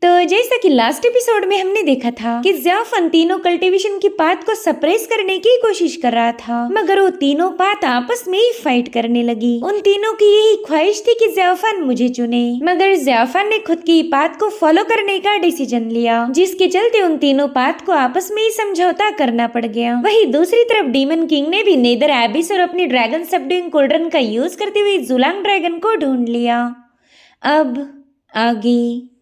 तो जैसा कि लास्ट एपिसोड में हमने देखा था कि ज़्याफन तीनों कल्टीवेशन की पात को सप्रेस करने की कोशिश कर रहा था, मगर वो तीनों पात आपस में ही फाइट करने लगी। उन तीनों की यही ख्वाहिश थी कि ज़्याफन मुझे चुने, मगर ज़्याफन ने खुद की पात को फॉलो करने का डिसीजन लिया, जिसके चलते उन तीनों पात को आपस में ही समझौता करना पड़ गया। वही दूसरी तरफ डीमन किंग ने भी नेदर एबिस और अपनी ड्रैगन सबड्यूइंग कोल्ड्रन का यूज करते हुए जुलांग ड्रैगन को ढूंढ लिया। अब आगे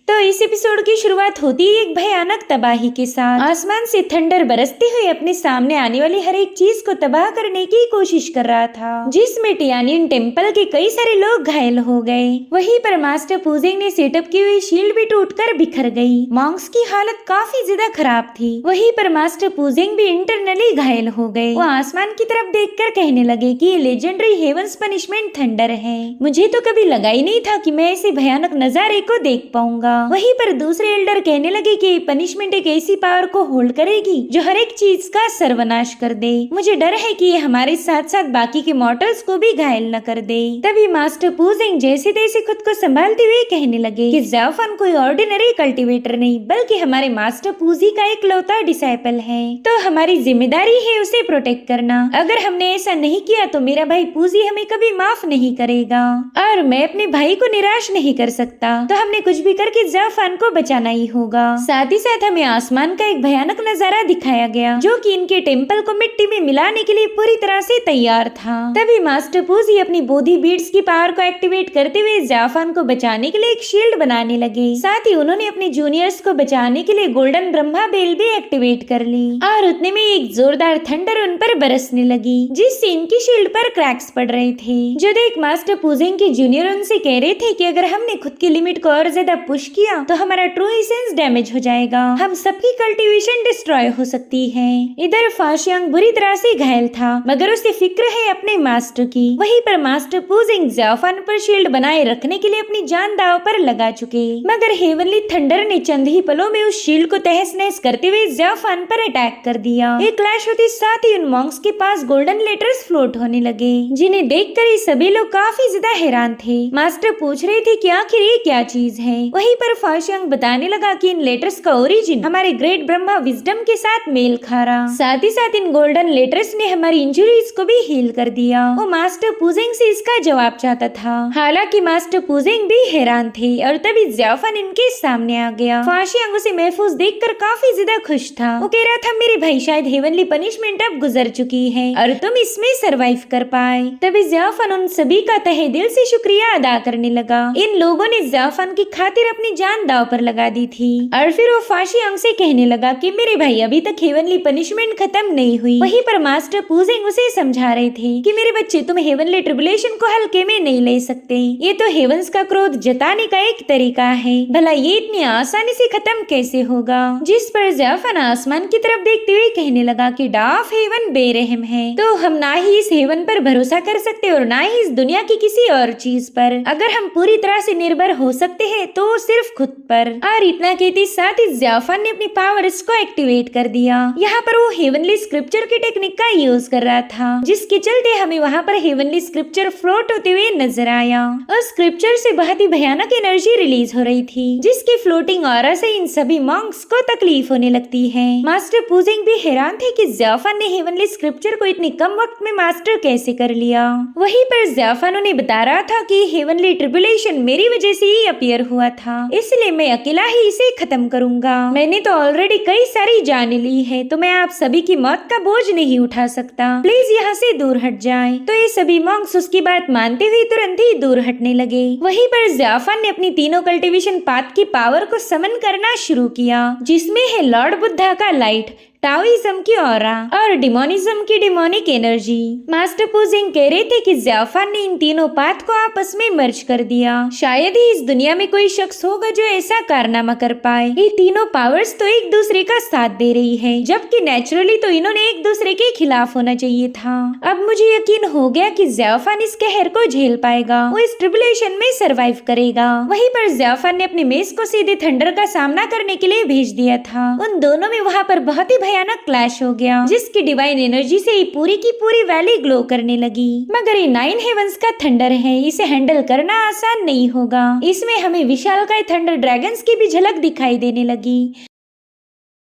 तो इस एपिसोड की शुरुआत होती है एक भयानक तबाही के साथ। आसमान से थंडर बरसते हुए अपने सामने आने वाली हर एक चीज को तबाह करने की कोशिश कर रहा था, जिसमें टियानियन टेम्पल के कई सारे लोग घायल हो गए। वहीं पर मास्टर पूजिंग ने सेटअप की हुई शील्ड भी टूटकर बिखर गई। मॉन्क्स की हालत काफी ज्यादा खराब थी। वहीं पर मास्टर पूजिंग भी इंटरनली घायल हो गए। वो आसमान की तरफ देखकर कहने लगे कि ये लेजेंडरी हेवंस पनिशमेंट थंडर है। मुझे तो कभी लगा ही नहीं था कि मैं ऐसे भयानक नजारे को देख पाऊंगा। वहीं पर दूसरे एल्डर कहने लगे कि पनिशमेंट एक ऐसी पावर को होल्ड करेगी जो हर एक चीज का सर्वनाश कर दे। मुझे डर है कि ये हमारे साथ साथ बाकी के मॉर्टल्स को भी घायल न कर दे। तभी मास्टर पूजिंग जैसे तैसे खुद को संभालते हुए कहने लगे कि ज़्याफन कोई ऑर्डिनरी कल्टीवेटर नहीं, बल्कि हमारे मास्टर पूजी का इकलौता डिसाइपल है। तो हमारी जिम्मेदारी है उसे प्रोटेक्ट करना। अगर हमने ऐसा नहीं किया तो मेरा भाई पूजी हमें कभी माफ नहीं करेगा, और मैं अपने भाई को निराश नहीं कर सकता। तो हमने कुछ भी करके ज़्याफन को बचाना ही होगा। साथ ही साथ हमें आसमान का एक भयानक नजारा दिखाया गया, जो कि इनके टेम्पल को मिट्टी में मिलाने के लिए पूरी तरह से तैयार था। तभी मास्टर पूजी अपनी बोधी बीड्स की पावर को एक्टिवेट करते हुए ज़्याफन को बचाने के लिए एक शील्ड बनाने लगे। साथ ही उन्होंने अपने जूनियर्स को बचाने के लिए गोल्डन ब्रह्मा बेल भी एक्टिवेट कर ली, और उतने में एक जोरदार थंडर उन पर बरसने लगी, जिससे इनकी शील्ड पर क्रैक्स पड़ रहे थे। जो देख मास्टर पूजिंग के जूनियर उनसे कह रहे थे कि अगर हमने खुद की लिमिट को और ज्यादा पुश किया तो हमारा ट्रू एसेंस डैमेज हो जाएगा, हम सबकी कल्टीवेशन डिस्ट्रॉय हो सकती है। इधर फाशियांग बुरी तरह से घायल था, मगर उसे फिक्र है अपने मास्टर की। वहीं पर मास्टर पूजिंग ज़्याफन पर शील्ड बनाए रखने के लिए अपनी जान दांव पर लगा चुके, मगर हेवनली थंडर ने चंद ही पलों में उस शील्ड को तहस नहस करते हुए ज़्याफन पर अटैक कर दिया। एक क्लैश होते साथ ही उन मॉन्क्स के पास गोल्डन लेटर्स फ्लोट होने लगे, जिन्हें देखकर ही सभी लोग काफी ज्यादा हैरान थे। मास्टर पूछ रहे थे कि आखिर ये क्या चीज है। वहीं पर फाशियांग बताने लगा कि इन लेटर्स का ओरिजिन हमारे ग्रेट ब्रह्मा विजडम के साथ मेल खा रहा। साथ ही साथ इन गोल्डन लेटर्स ने हमारी इंजुरीज को भी हील कर दिया। वो मास्टर पूजिंग से इसका जवाब चाहता था। हालांकि मास्टर पूजिंग भी हैरान थे, और तभी ज़्याफन इनके सामने आ गया। फाशियांग उसे महफूज देखकर काफी ज्यादा खुश था। वो कह रहा था मेरे भाई शायद हेवनली पनिशमेंट अब गुजर चुकी है और तुम इसमें सरवाइव कर पाए। तभी ज़्याफन उन सभी का तहे दिल से शुक्रिया अदा करने लगा। इन लोगों ने ज़्याफन की खातिर अपनी जान दांव पर लगा दी थी, और फिर वो फाशियांग से कहने लगा कि मेरे भाई अभी तक हेवनली पनिशमेंट खत्म नहीं हुई। वहीं पर मास्टर पूजिंग उसे समझा रहे थे कि मेरे बच्चे तुम हेवनली ट्रिबुलेशन को हल्के में नहीं ले सकते। ये तो हेवंस का क्रोध जताने का एक तरीका है, भला ये इतनी आसानी से खत्म कैसे होगा। जिस पर ज़्याफन आसमान की तरफ देखते हुए कहने लगा कि डाफ हेवन बेरहम है, तो हम ना ही इस हेवन पर भरोसा कर सकते और ना ही इस दुनिया की किसी और चीज पर। अगर हम पूरी तरह से निर्भर हो सकते हैं तो सिर्फ खुद पर। और इतना कहते साथ ही ज़्याफन ने अपनी पावर्स को एक्टिवेट कर दिया। यहाँ पर वो हेवनली स्क्रिप्चर की टेक्निक का यूज कर रहा था, जिसके चलते हमें वहाँ पर हेवनली स्क्रिप्चर फ्लोट होते हुए नजर आया। और स्क्रिप्चर से बहुत ही भयानक एनर्जी रिलीज हो रही थी, जिसकी फ्लोटिंग ऑरा से इन सभी मॉन्क्स को तकलीफ होने लगती है। मास्टर पूजिंग भी हैरान थे कि ज़्याफन ने हेवनली स्क्रिप्चर को इतने कम वक्त में मास्टर कैसे कर लिया। वहीं पर ज़्याफन उन्हें बता रहा था कि हेवनली ट्रिबुलेशन मेरी वजह से ही अपीयर हुआ था, इसलिए मैं अकेला ही इसे खत्म करूंगा। मैंने तो ऑलरेडी कई सारी जानें ली है, तो मैं आप सभी की मौत का बोझ नहीं उठा सकता, प्लीज यहाँ से दूर हट जाएं। तो ये सभी मॉन्क्स उसकी बात मानते हुए तुरंत ही दूर हटने लगे। वहीं पर ज़्याफन ने अपनी तीनों कल्टीवेशन पाथ की पावर को समन करना शुरू किया, जिसमें है लॉर्ड बुद्धा का लाइट, टाओइज्म की ऑरा और डिमोनिज्म की डिमोनिक एनर्जी। मास्टर पूजिंग कह रहे थे कि ज़्याफन ने इन तीनों पाथ को आपस में मर्ज कर दिया। शायद ही इस दुनिया में कोई शख्स होगा जो ऐसा कारनामा कर पाए। ये तीनों पावर्स तो एक दूसरे का साथ दे रही है, जबकि नेचुरली तो इन्होंने एक दूसरे के खिलाफ होना चाहिए था। अब मुझे यकीन हो गया कि ज़्याफन इस कहर को झेल पाएगा, वो इस ट्रिबुलेशन में सरवाइव करेगा। वहीं पर ज़्याफन ने अपने मेस को सीधे थंडर का सामना करने के लिए भेज दिया था। उन दोनों में वहाँ पर बहुत ही भयानक क्लैश हो गया, जिसकी डिवाइन एनर्जी से पूरी की पूरी वैली ग्लो करने लगी। मगर ये 9 हेवंस का थंडर है, इसे हैंडल करना आसान नहीं होगा। इसमें हमें विशालकाय थंडर ड्रैगन्स की भी झलक दिखाई देने लगी।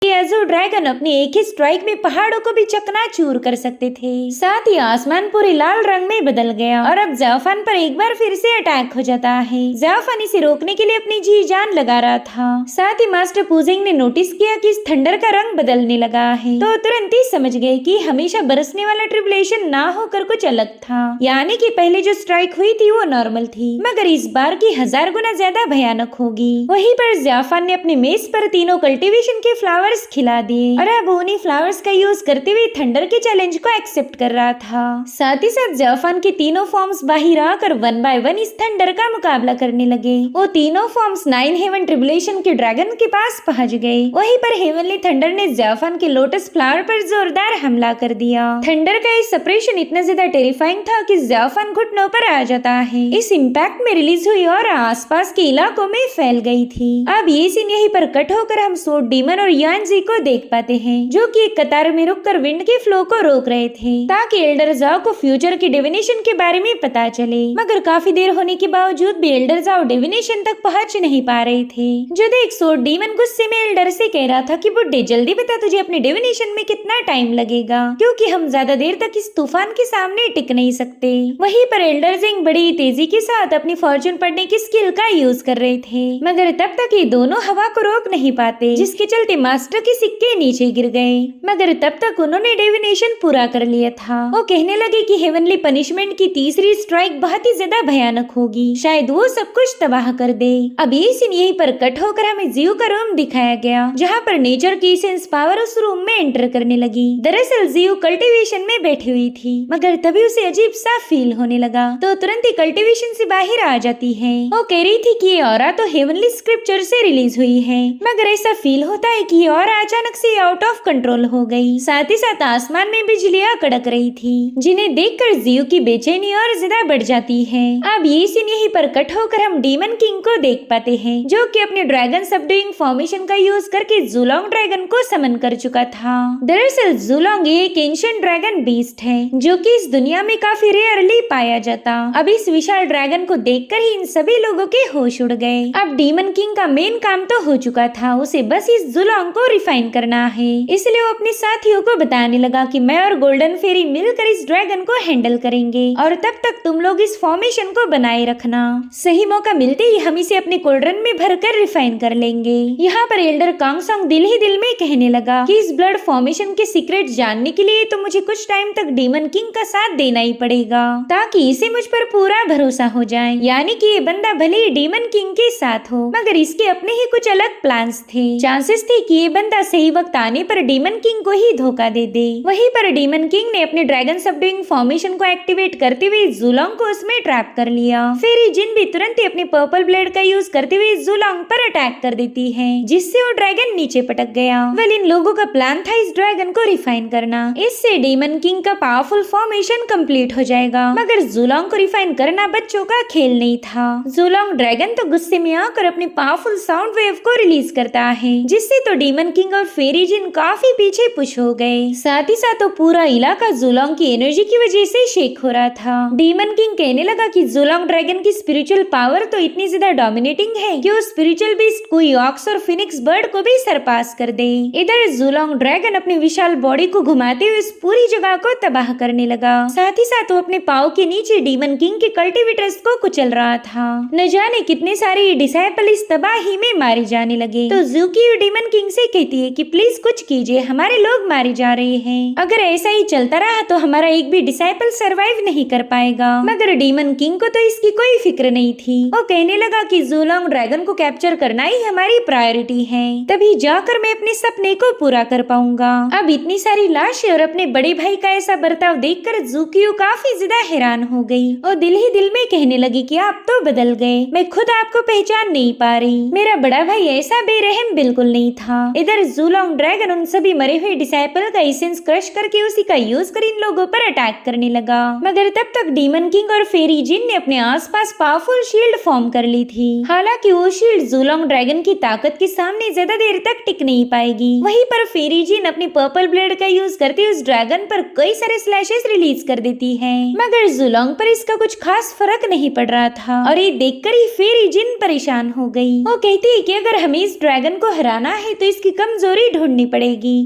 अज़ूर ड्रैगन अपने एक ही स्ट्राइक में पहाड़ों को भी चकनाचूर कर सकते थे। साथ ही आसमान पूरे लाल रंग में बदल गया और अब ज़ेऑफान पर एक बार फिर से अटैक हो जाता है। ज़ेऑफान इसे रोकने के लिए अपनी जी जान लगा रहा था। साथ ही मास्टर पुजिंग ने नोटिस किया कि इस थंडर का रंग बदलने लगा है, तो तुरंत ही समझ गए कि हमेशा बरसने वाला ट्रिबुलेशन ना होकर कुछ अलग था। यानी कि पहले जो स्ट्राइक हुई थी वो नॉर्मल थी, मगर इस बार की 1000 गुना ज्यादा भयानक होगी। वहीं पर ज़ेऑफान ने अपने मेज पर तीनों कल्टीवेशन के फ्लावर्स खिला दिए और अब उन्हीं फ्लावर्स का यूज करते हुए थंडर के चैलेंज को एक्सेप्ट कर रहा था। साथ ही साथ ज़ेऑफान के तीनों फॉर्म्स बाहर आकर 1 बाय 1 इस थंडर का मुकाबला करने लगे। वो तीनों फॉर्म्स 9 हेवन ट्रिबुलेशन के ड्रैगन के पास पहुंच गए। वहीं पर हेवनली थंडर ने ज़ेऑफान के लोटस फ्लावर पर जोरदार हमला कर दिया। थंडर का ये सेपरेशन इतना ज्यादा टेरिफाइंग था कि ज़ेऑफान घुटनों पर आ जाता है। इस इम्पैक्ट में रिलीज हुई और आसपास के इलाकों में फैल गई थी। अब ये सीन यहीं पर कट होकर हम सोड डीमन और यानजी को देख पाते हैं, जो कि एक कतार में रुककर विंड के फ्लो को रोक रहे थे ताकि एल्डर ज़ाओ को फ्यूचर की डिविनेशन के बारे में पता चले। मगर काफी देर होने के बावजूद भी एल्डर ज़ाओ डिविनेशन तक पहुंच नहीं पा रहे थे। जो देख सोड डीमन गुस्से में एल्डर से कह रहा था कि बुड्ढे जल्दी बता तुझे अपने डिविनेशन में कितना टाइम लगेगा, क्योंकि हम ज्यादा देर तक इस तूफान के सामने टिक नहीं सकते। वहीं पर एल्डर जिंग बड़ी तेजी के साथ अपनी फॉर्चून पढ़ने की स्किल का यूज कर रहे थे, मगर तब तक ये दोनों हवा को रोक नहीं पाते, जिसके चलते मास्टर के सिक्के नीचे गिर गए। मगर तब तक उन्होंने डिविनेशन पूरा कर लिया था। वो कहने लगे कि हेवनली पनिशमेंट की तीसरी स्ट्राइक बहुत ही ज्यादा भयानक होगी, शायद वो सब कुछ तबाह कर दे। अब ये सीन यहीं पर कट होकर हमें जियो का रूम दिखाया गया, जहाँ पर नेचर की सेंस पावर उस रूम में एंटर करने लगी। दरअसल जियो कल्टीवेशन में बैठी हुई थी, मगर तभी उसे अजीब सा फील होने लगा, तो तुरंत ही कल्टीवेशन से बाहर आ जाती है। वो कह रही थी कि ये ऑरा तो हेवनली स्क्रिप्चर से रिलीज हुई है, मगर ऐसा फील होता है कि ये ऑरा अचानक से आउट ऑफ कंट्रोल हो गई। साथ ही साथ आसमान में बिजलियां कड़क रही थी, जिन्हें देखकर जियो की बेचैनी और ज्यादा बढ़ जाती है। अब ये सीन यहीं पर कट होकर हम डीमन किंग को देख पाते हैं, जो कि अपने ड्रैगन सबड्यूइंग फॉर्मेशन का यूज करके ज़ुलोंग ड्रैगन को समन कर चुका था। दरअसल ज़ुलोंग एक एंशिएंट ड्रैगन बीस्ट है, जो कि इस दुनिया में काफी रेयरली पाया जाता। अब इस विशाल ड्रैगन को देखकर ही इन सभी लोगों के होश उड़ गए। अब डीमन किंग का मेन काम तो हो चुका था, उसे बस इस ज़ुलोंग को रिफाइन करना है। इसलिए वो अपने साथियों को बताने लगा कि मैं और गोल्डन फेरी मिलकर इस ड्रैगन को हैंडल करेंगे और तब तक तुम लोग इस फॉर्मेशन को बनाए रखना। सही मौका मिलते ही हम इसे अपने कोल्ड्रन में भरकर रिफाइन कर लेंगे। यहाँ पर एल्डर कांगसोंग दिल ही दिल में कहने लगा कि इस ब्लड फॉर्मेशन के सीक्रेट जानने के लिए तो मुझे कुछ टाइम तक डीमन किंग का साथ देना ही पड़ेगा, ताकि इसे मुझ पर पूरा भरोसा हो जाए। यानी कि ये बंदा भले ही डीमन किंग के साथ हो, मगर इसके अपने ही कुछ अलग प्लान्स थे। चांसेस थे कि ये बंदा सही वक्त आने पर डीमन किंग को ही धोखा दे दे। वहीं पर डीमन किंग ने अपने ड्रैगन सबड्यूइंग फॉर्मेशन को एक्टिवेट करते हुए ज़ुलोंग को उसमें ट्रैप कर लिया। फेरी जिन भी तुरंत ही अपने पर्पल ब्लेड का यूज करते हुए ज़ुलोंग पर अटैक कर देती है, जिससे वो ड्रैगन नीचे पटक गया। वेल इन लोगों का प्लान था इस ड्रैगन को रिफाइन करना, इससे डीमन किंग का पावरफुल फॉर्मेशन कंप्लीट हो जाएगा। मगर ज़ुलोंग को रिफाइन करना बच्चों का खेल नहीं था। ज़ुलोंग ड्रैगन तो गुस्से में आकर अपने पावरफुल साउंड वेव को रिलीज करता है, जिससे तो डीमन किंग और फेरी जिन काफी पीछे पुश हो गए। साथ ही साथ तो पूरा इलाका ज़ुलोंग की एनर्जी की वजह से शेक हो रहा था। डीमन किंग कहने लगा कि ज़ुलोंग ड्रैगन की स्पिरिचुअल पावर तो इतनी ज्यादा डोमिनेटिंग है कि वो स्पिरिचुअल बीस्ट कोई ऑक्स और फिनिक्स बर्ड को भी सरपास कर दे। इधर ज़ुलोंग ड्रैगन अपनी विशाल बॉडी को घुमाते हुए इस पूरी जगह को तबाह करने लगा। साथ ही साथ वो अपने पाँव के नीचे डीमन किंग के कल्टीवेटर्स को कुचल रहा था। न जाने कितने सारे डिसाइपल इस तबाही में मारे जाने लगे। तो ज़ूकी डीमन किंग से कहती है कि प्लीज कुछ कीजिए, हमारे लोग मारे जा रहे हैं। अगर ऐसा ही चलता रहा तो हमारा एक भी डिसाइपल सरवाइव नहीं कर पाएगा। मगर डीमन किंग को तो इसकी कोई फिक्र नहीं थी। वो कहने लगा कि ज़ुलोंग ड्रैगन को कैप्चर करना ही हमारी प्रायोरिटी है, तभी जाकर मैं अपने सपने को पूरा कर पाऊंगा। अब इतनी सारी लाशें और अपने बड़े भाई का ऐसा बर्ताव देखकर ज़ूकियो काफी ज्यादा हैरान हो गई और दिल ही दिल में कहने लगी कि आप तो बदल गए, मैं खुद आपको पहचान नहीं पा रही। मेरा बड़ा भाई ऐसा बेरहम बिल्कुल नहीं था। इधर जूलोंग ड्रैगन उन सभी मरे हुए डिसाइपल का एसेंस क्रश करके उसी का यूज कर इन लोगों पर अटैक करने लगा। मगर तब तक डीमन किंग और फेरी जिन ने अपने आसपास पावरफुल शील्ड फॉर्म कर ली थी। हालांकि वो शील्ड जूलोंग ड्रैगन की ताकत के सामने ज्यादा देर तक टिक नहीं पाएगी। वहीं पर फेरी जिन अपनी पर्पल ब्लेड का यूज करते उस ड्रैगन पर कई सारे स्लैशेस रिलीज कर देती है। मगर जूलोंग पर इसका कुछ खास फर्क नहीं पड़ रहा था और ये देखकर ही फेरी जिन परेशान हो गई। वो कहती है कि अगर हमें इस ड्रैगन को हराना है तो इसकी कमजोरी ढूंढनी पड़ेगी,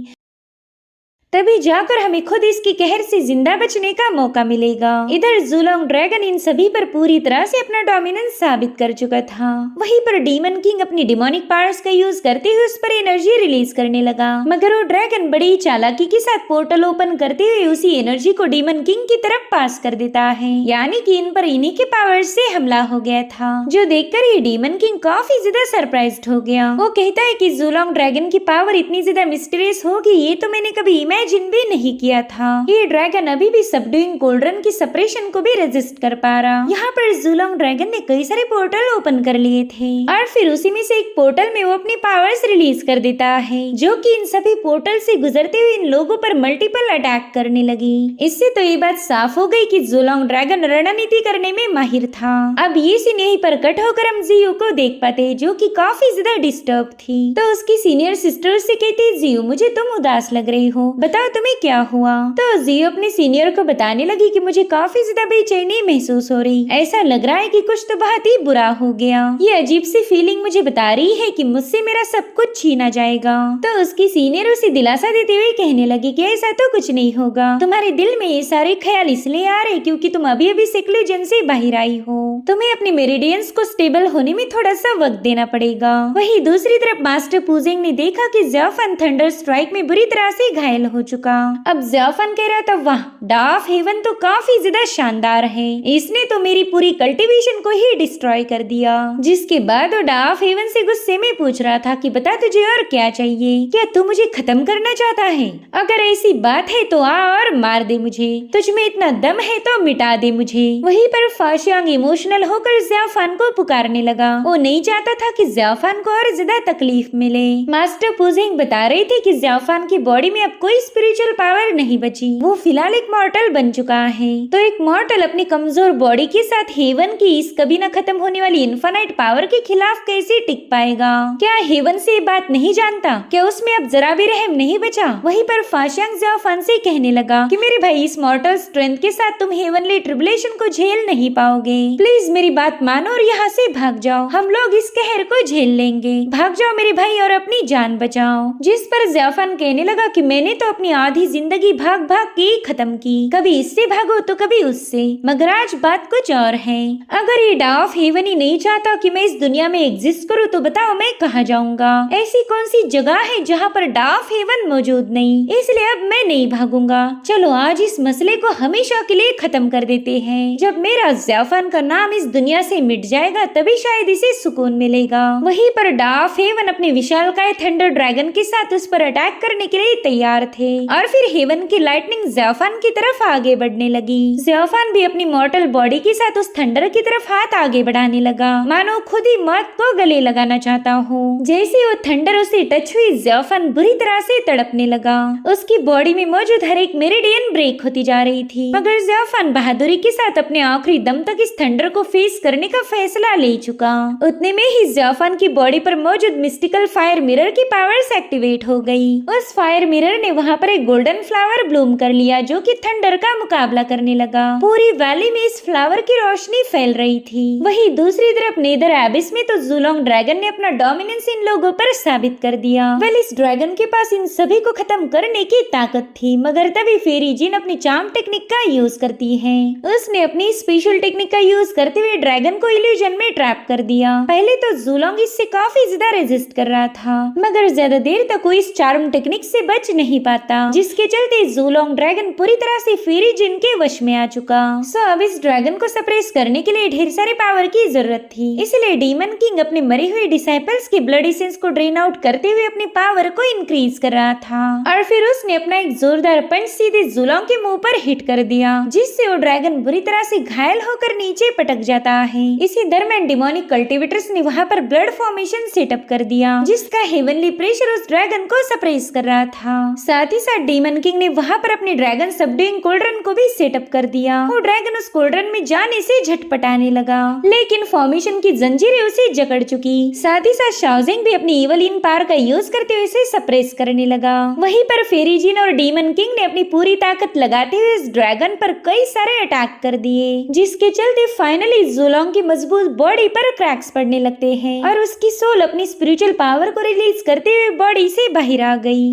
तभी जाकर हमें खुद इसकी कहर से जिंदा बचने का मौका मिलेगा। इधर जूलोंग ड्रैगन इन सभी पर पूरी तरह से अपना डोमिनेंस साबित कर चुका था। वहीं पर डीमन किंग अपनी डिमोनिक पावर्स का यूज करते हुए उस पर एनर्जी रिलीज करने लगा। मगर वो ड्रैगन बड़ी चालाकी के साथ पोर्टल ओपन करते हुए उसी एनर्जी को डीमन किंग की तरफ पास कर देता है, यानी कि इन पर इन्हीं के पावर्स से हमला हो गया था, जो देखकर ही डीमन किंग काफी ज्यादा सरप्राइज्ड हो गया। वो कहता है कि जूलोंग ड्रैगन की पावर इतनी ज्यादा मिस्टीरियस होगी ये तो मैंने कभी इमेजिन भी नहीं किया था। ये ड्रैगन अभी भी सबडुइंग कोल्ड्रन की सप्रेशन को भी रेजिस्ट कर पा रहा। यहाँ पर जूलोंग ड्रैगन ने कई सारे पोर्टल ओपन कर लिए थे और फिर उसी में से एक पोर्टल में वो अपनी पावर्स रिलीज कर देता है, जो कि इन सभी पोर्टल से गुजरते हुए इन लोगों पर मल्टीपल अटैक करने लगी। इससे तो ये बात साफ हो गई कि जूलोंग ड्रैगन रणनीति करने में माहिर था। अब ये सीन यहीं पर कट होकर हम जियो को देख पाते, जो कि काफी ज्यादा डिस्टर्ब थी। तो उसकी सीनियर सिस्टर से कहती, जियो मुझे तुम उदास लग रही हो, बताओ तुम्हें क्या हुआ। तो जियो अपने सीनियर को बताने लगी कि मुझे काफी ज्यादा बेचैनी महसूस हो रही, ऐसा लग रहा है कि कुछ तो बहुत ही बुरा हो गया। ये अजीब सी फीलिंग मुझे बता रही है कि मुझसे मेरा सब कुछ छीना जाएगा। तो उसकी सीनियर उसे दिलासा देते हुए कहने लगी कि ऐसा तो कुछ नहीं होगा, तुम्हारे दिल में ये सारे ख्याल इसलिए आ रहे क्योंकि तुम अभी अभी सेक्लूजन से बाहर आई हो, तुम्हें अपने मेरिडियंस को स्टेबल होने में थोड़ा सा वक्त देना पड़ेगा। वहीं दूसरी तरफ मास्टर पुजेंग ने देखा कि ज़ियाफन थंडर स्ट्राइक में बुरी तरह से घायल हो चुका। अब ज़ियाफन कह रहा था, वाह डार्क हेवन तो काफी ज्यादा शानदार है, इसने तो मेरी पूरी कल्टीवेशन को ही डिस्ट्रॉय कर दिया। जिसके बाद वो डार्क हेवन से गुस्से में पूछ रहा था कि बता तुझे और क्या चाहिए, क्या तू मुझे खत्म करना चाहता है? अगर ऐसी बात है तो आ और मार दे मुझे, तुझ में इतना दम है तो मिटा दे मुझे। वहीं पर फाशियांग इमोशनल होकर ज़ियाफन को पुकारने लगा। वो नहीं चाहता था कि ज़ियाफन को और ज्यादा तकलीफ मिले। मास्टर पुजेंग बता रही थी कि ज़ियाफन की बॉडी में अब कोई स्पिरिचुअल पावर नहीं बची, वो फिलहाल एक मॉर्टल बन चुका है। तो एक मॉर्टल अपनी कमजोर बॉडी के साथ हेवन की इस कभी न खत्म होने वाली इन्फिनाइट पावर के खिलाफ कैसे टिक पाएगा? क्या हेवन से ये बात नहीं जानता? क्या उसमें अब जरा भी रहम नहीं बचा? वहीं पर फाशियांग ज़ियाफन से कहने लगा कि मेरे भाई इस मॉर्टल स्ट्रेंथ के साथ तुम हेवनली ट्रिबुलेशन को झेल नहीं पाओगे, प्लीज मेरी बात मानो और यहाँ से भाग जाओ, हम लोग इस कहर को झेल लेंगे, भाग जाओ मेरे भाई और अपनी जान बचाओ। जिस पर ज़ियाफन कहने लगा कि मैंने तो अपनी आधी जिंदगी भाग भाग के खत्म की, कभी इससे भागो तो कभी उससे, मगर आज बात कुछ और है। अगर ये डार्क हेवन ही नहीं चाहता कि मैं इस दुनिया में एग्जिस्ट करूँ तो बताओ मैं कहाँ जाऊंगा? ऐसी कौन सी जगह है जहाँ पर डार्क हेवन मौजूद नहीं? इसलिए अब मैं नहीं भागूंगा, चलो आज इस मसले को हमेशा के लिए खत्म कर देते हैं। जब मेरा ज़ियाफन का नाम इस दुनिया से मिट जाएगा तभी शायद इसे सुकून मिलेगा। वहीं पर डार्क हेवन अपने विशालकाय थंडर ड्रैगन के साथ उस पर अटैक करने के लिए तैयार थे और फिर हेवन की लाइटनिंग ज़ियाफन की तरफ आगे बढ़ने लगी। ज़ियाफन भी अपनी मॉर्टल बॉडी के साथ उस थंडर की तरफ हाथ आगे बढ़ाने लगा, मानो खुद ही मौत को गले लगाना चाहता हो। जैसे वो थंडर उसे टच हुई, ज़ियाफन बुरी तरह से तड़पने लगा। उसकी बॉडी में मौजूद हर एक मेरिडियन ब्रेक होती जा रही थी, मगर ज़ियाफन बहादुरी के साथ अपने आखिरी दम तक इस थंडर को फेस करने का फैसला ले चुका। उतने में ही ज़ियाफन की बॉडी पर मौजूद मिस्टिकल फायर मिरर की पावर्स एक्टिवेट हो गई। उस फायर मिरर ने वहाँ पर एक गोल्डन फ्लावर ब्लूम कर लिया जो कि थंडर का मुकाबला करने लगा। पूरी वैली में इस फ्लावर की रोशनी फैल रही थी। वहीं दूसरी तरफ नेदर एबिस में तो जूलोंग ड्रैगन ने अपना डोमिनेंस इन लोगों पर साबित कर दिया। वेल इस ड्रैगन के पास इन सभी को खत्म करने की ताकत थी, मगर तभी फेरी जिन अपनी चार्म टेक्निक का यूज करती है। उसने अपनी स्पेशल टेक्निक का यूज करते हुए ड्रैगन को इल्यूजन में ट्रैप कर दिया। पहले तो जूलोंग इससे काफी ज्यादा रेजिस्ट कर रहा था, मगर ज्यादा देर तक वो इस चार्म टेक्निक से बच नहीं पाता पाता, जिसके चलते जूलोंग ड्रैगन पूरी तरह से फेरी जिन के वश में आ चुका। सो अब इस ड्रैगन को सप्रेस करने के लिए ढेर सारे पावर की जरूरत थी, इसलिए डीमन किंग अपने मरे हुए डिसाइपल्स के ब्लड एसेंस को ड्रेन आउट करते हुए अपनी पावर को इंक्रीज कर रहा था। और फिर उसने अपना एक जोरदार पंच सीधे जूलोंग के मुंह पर हिट कर दिया, जिससे वो ड्रैगन बुरी तरह से घायल होकर नीचे पटक जाता है। इसी दरमियान डिमोनिक कल्टिवेटर्स ने वहाँ पर ब्लड फॉर्मेशन सेटअप कर दिया, जिसका हेवनली प्रेशर उस ड्रैगन को सप्रेस कर रहा था। साथ ही साथ डीमन किंग ने वहाँ पर अपने ड्रैगन सबड्यूइंग कोल्ड्रन को भी सेटअप कर दिया। वो ड्रैगन उस कोल्ड्रन में जाने से झटपटाने लगा, लेकिन फॉर्मेशन की जंजीरें उसे जकड़ चुकी। साथ ही साथ शाओजिंग भी अपनी इवल इन पावर का यूज करते हुए इसे सप्रेस करने लगा। वहीं पर फेरी जिन और डीमन किंग ने अपनी पूरी ताकत लगाते हुए इस ड्रैगन पर कई सारे अटैक कर दिए, जिसके चलते फाइनली जूलोंग की मजबूत बॉडी पर क्रैक्स पड़ने लगते हैं और उसकी सोल अपनी स्पिरिचुअल पावर को रिलीज करते हुए बॉडी से बाहर आ गई।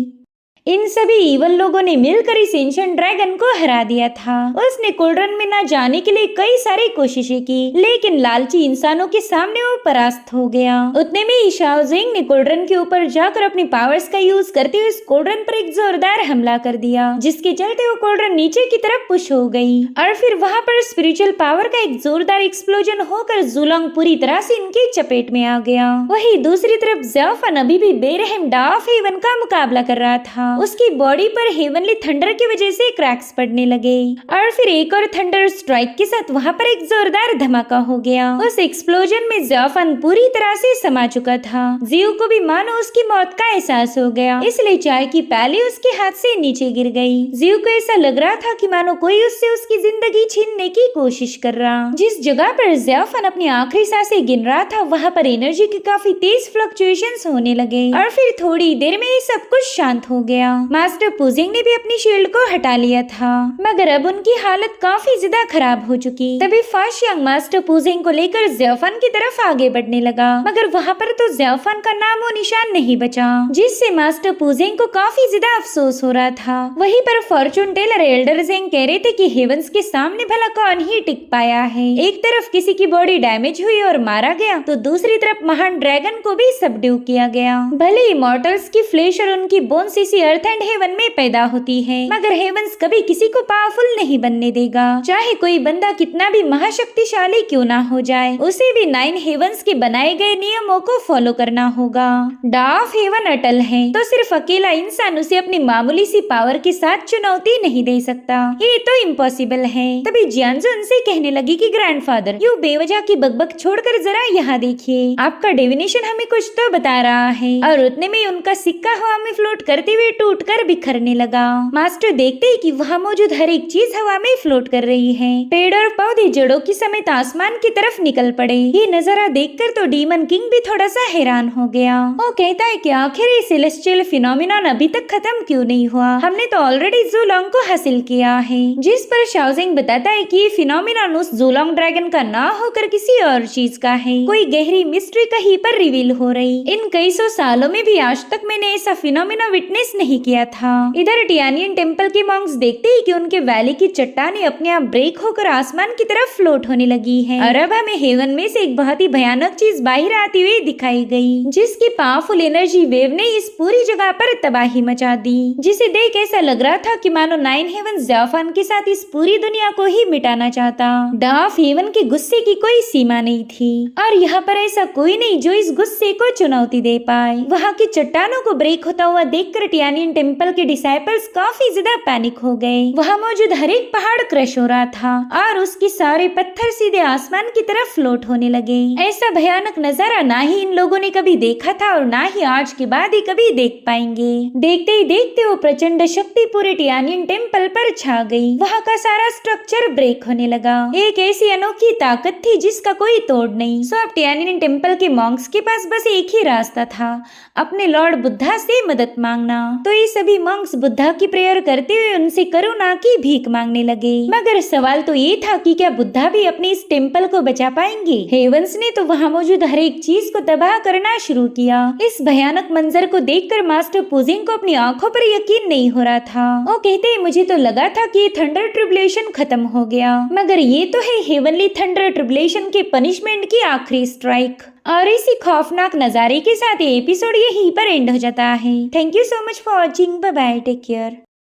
इन सभी इवल लोगों ने मिलकर इस एंशिएंट ड्रैगन को हरा दिया था। उसने कोल्ड्रन में न जाने के लिए कई सारी कोशिशें की, लेकिन लालची इंसानों के सामने वो परास्त हो गया। उतने में ही शाओजिंग ने कोल्ड्रन के ऊपर जाकर अपनी पावर्स का यूज करते हुए इस कोल्ड्रन पर एक जोरदार हमला कर दिया, जिसके चलते वो कोल्ड्रन नीचे की तरफ पुश हो गई और फिर वहाँ पर स्पिरिचुअल पावर का एक जोरदार एक्सप्लोजन होकर जूलोंग पूरी तरह से इनकी चपेट में आ गया। वही दूसरी तरफ ज़ाओफन अभी भी बेरहम डाफ हेवन का मुकाबला कर रहा था। उसकी बॉडी पर हेवनली थंडर की वजह से क्रैक्स पड़ने लगे और फिर एक और थंडर स्ट्राइक के साथ वहाँ पर एक जोरदार धमाका हो गया। उस एक्सप्लोजन में ज़ाओफन पूरी तरह से समा चुका था। जियो को भी मानो उसकी मौत का एहसास हो गया, इसलिए चाय की प्याली उसके हाथ से नीचे गिर गई। जियो को ऐसा लग रहा था कि मानो कोई उससे उसकी जिंदगी छीनने की कोशिश कर रहा। जिस जगह पर ज़ाओफन अपनी आखिरी सांसें गिन रहा था, वहाँ पर एनर्जी के काफी तेज फ्लक्चुएशंस होने लगे और फिर थोड़ी देर में सब कुछ शांत हो गया। मास्टर पुजिंग ने भी अपनी शील्ड को हटा लिया था, मगर अब उनकी हालत काफी ज्यादा खराब हो चुकी। तभी फाशियांग मास्टर पुजिंग को लेकर ज़ाओफन की तरफ आगे बढ़ने लगा, मगर वहाँ पर तो ज़ाओफन का नामो निशान नहीं बचा, जिससे मास्टर पुजिंग को काफी ज्यादा अफसोस हो रहा था। वहीं पर फॉर्चून टेलर एल्डर ज़ेंग कह रहे थे कि हेवंस के सामने भला कौन ही टिक पाया है। एक तरफ किसी की बॉडी डैमेज हुई और मारा गया, तो दूसरी तरफ महान ड्रैगन को भी सबड्यू किया गया। भले इमॉर्टल्स की फ्लेश और उनकी बोन्स इसी अर्थ एंड हेवन में पैदा होती है, मगर हेवंस कभी किसी को पावरफुल नहीं बनने देगा। चाहे कोई बंदा कितना भी महाशक्तिशाली क्यों ना हो जाए, उसे भी 9 हेवंस के बनाए गए नियमों को फॉलो करना होगा। डाफ हेवन अटल है, तो सिर्फ अकेला इंसान उसे अपनी मामूली सी पावर के साथ चुनौती नहीं दे सकता। ये तो इम्पॉसिबल है। तभी जियांजू उनसे कहने लगी कि ग्रैंडफादर, यू बेवजह की बकबक छोड़कर जरा यहाँ देखिए, आपका डिविनेशन हमें कुछ तो बता रहा है। और उतने में उनका सिक्का हवा में फ्लोट करते हुए टूटकर बिखरने लगा। मास्टर देखते ही कि वहाँ मौजूद हर एक चीज हवा में फ्लोट कर रही है। पेड़ और पौधे जड़ों की समेत आसमान की तरफ निकल पड़े। ये नजारा देखकर तो डीमन किंग भी थोड़ा सा हैरान हो गया। वो कहता है कि आखिर ये सेलेस्टियल फिनोमिनन अभी तक खत्म क्यों नहीं हुआ, हमने तो ऑलरेडी जूलोंग को हासिल किया है। जिस पर शाओजिंग बताता है कि ये फिनोमिनन उस जूलोंग ड्रैगन का ना होकर किसी और चीज का है। कोई गहरी मिस्ट्री कहीं पर रिवील हो रही। इन कई सौ सालों में भी आज तक मैंने ऐसा फिनोमिना विटनेस नहीं किया था। इधर टियानियन टेम्पल के मॉन्क्स देखते ही कि उनके वैली की चट्टानें अपने आप ब्रेक होकर आसमान की तरफ फ्लोट होने लगी है और अब हमें हेवन में से एक बहुत ही भयानक चीज बाहर आती हुई दिखाई गई, जिसकी पावरफुल एनर्जी वेव ने इस पूरी जगह पर तबाही मचा दी, जिसे देख ऐसा लग रहा था कि मानो 9 हेवन ज़ाओफन के साथ इस पूरी दुनिया को ही मिटाना चाहता। डाफ हेवन के गुस्से की कोई सीमा नहीं थी और यहाँ पर ऐसा कोई नहीं जो इस गुस्से को चुनौती दे पाए। वहाँ की चट्टानों को ब्रेक होता हुआ देखकर टियानियन टेम्पल के डिसाइपल्स काफी ज्यादा पैनिक हो गए। वहाँ मौजूद हर एक पहाड़ क्रश हो रहा था और उसके सारे पत्थर सीधे आसमान की तरफ फ्लोट होने लगे। ऐसा भयानक नजारा ना ही इन लोगों ने कभी देखा था और ना ही आज के बाद ही कभी देख पाएंगे। देखते ही देखते वो प्रचंड शक्ति पूरे टियानियन टेम्पल पर छा गई। वहाँ का सारा स्ट्रक्चर ब्रेक होने लगा। एक ऐसी अनोखी ताकत थी जिसका कोई तोड़ नहीं। सो अब टियानियन टेम्पल के मॉन्क्स के पास बस एक ही रास्ता था, अपने लॉर्ड बुद्धा से मदद मांगना। तो ये सभी मॉन्क्स बुद्धा की प्रेयर करते हुए उनसे करुणा की भीख मांगने लगे। मगर सवाल तो ये था कि क्या बुद्धा भी अपने इस टेम्पल को बचा पाएंगे। हेवंस ने तो वहाँ मौजूद हर एक चीज को तबाह करना शुरू किया। इस भयानक मंजर को देखकर मास्टर पुजिंग को अपनी आंखों पर यकीन नहीं हो रहा था। वो कहते हैं मुझे तो लगा था कि थंडर ट्रिब्युलेशन खत्म हो गया, मगर ये तो है हेवनली थंडर ट्रिब्युलेशन के पनिशमेंट की आखिरी स्ट्राइक। और इसी खौफनाक नजारे के साथ ये एपिसोड यहीं पर एंड हो जाता है। Thank you so much for watching. Bye bye, take care.